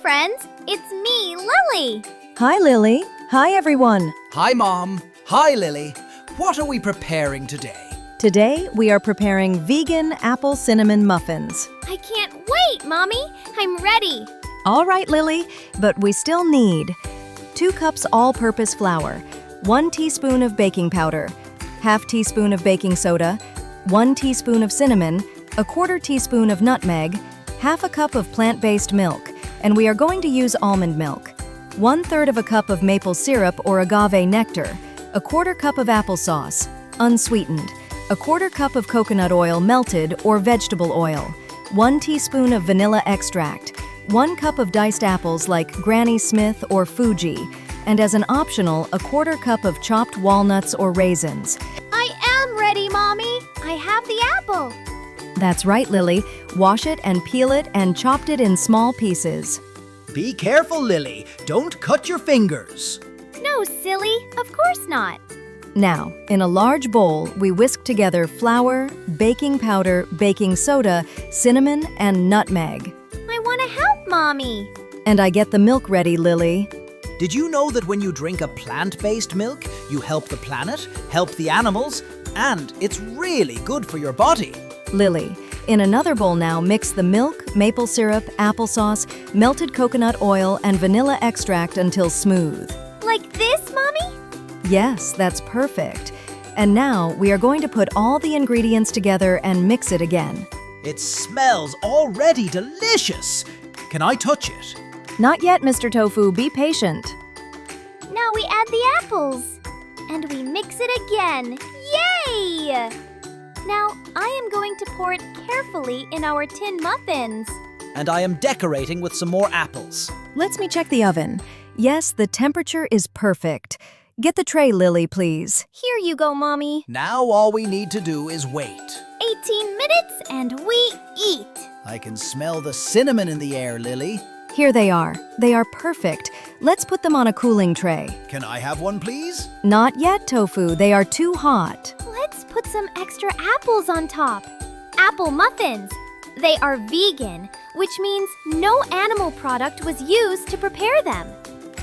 friends. It's me, Lily. Hi, Lily. Hi, everyone. Hi, Mom. Hi, Lily. What are we preparing today? Today, we are preparing vegan apple cinnamon muffins. I can't wait, Mommy. I'm ready. All right, Lily, but we still need 2 cups all-purpose flour, 1 teaspoon of baking powder, ½ teaspoon of baking soda, 1 teaspoon of cinnamon, 1/4 teaspoon of nutmeg, ½ a cup of plant-based milk, and we are going to use almond milk, 1/3 of a cup of maple syrup or agave nectar, 1/4 cup of applesauce, unsweetened, 1/4 cup of coconut oil melted or vegetable oil, 1 teaspoon of vanilla extract, 1 cup of diced apples like Granny Smith or Fuji, and as an optional, 1/4 cup of chopped walnuts or raisins. I am ready, Mommy. I have the apple. That's right, Lily. Wash it and peel it and chopped it in small pieces. Be careful, Lily. Don't cut your fingers. No, silly. Of course not. Now, in a large bowl, we whisk together flour, baking powder, baking soda, cinnamon, and nutmeg. I want to help, Mommy. And I get the milk ready, Lily. Did you know that when you drink a plant-based milk, you help the planet, help the animals, and it's really good for your body? Lily, in another bowl now, mix the milk, maple syrup, applesauce, melted coconut oil, and vanilla extract until smooth. Like this, Mommy? Yes, that's perfect. And now we are going to put all the ingredients together and mix it again. It smells already delicious. Can I touch it? Not yet, Mr. Tofu. Be patient. Now we add the apples. And we mix it again. Yay! Now I am going to pour it carefully in our tin muffins. And I am decorating with some more apples. Let me check the oven. Yes, the temperature is perfect. Get the tray, Lily, please. Here you go, Mommy. Now all we need to do is wait. 18 minutes and we eat. I can smell the cinnamon in the air, Lily. Here they are. They are perfect. Let's put them on a cooling tray. Can I have one, please? Not yet, Tofu. They are too hot. Let's put some extra apples on top. Apple muffins. They are vegan, which means no animal product was used to prepare them.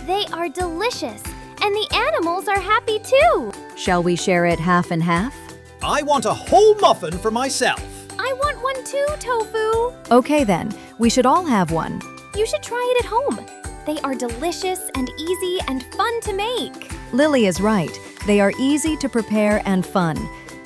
They are delicious, and the animals are happy too. Shall we share it half and half? I want a whole muffin for myself. I want one too, Tofu. Okay then, we should all have one. You should try it at home. They are delicious and easy and fun to make. Lily is right. They are easy to prepare and fun.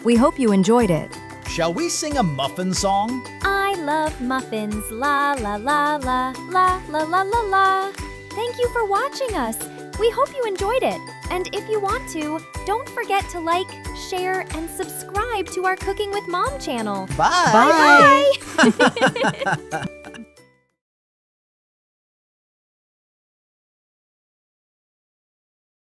We hope you enjoyed it. Shall we sing a muffin song? I love muffins, la la la la, la la la la la. Thank you for watching us. We hope you enjoyed it. And if you want to, don't forget to like, share, and subscribe to our Cooking with Mom channel. Bye. Bye.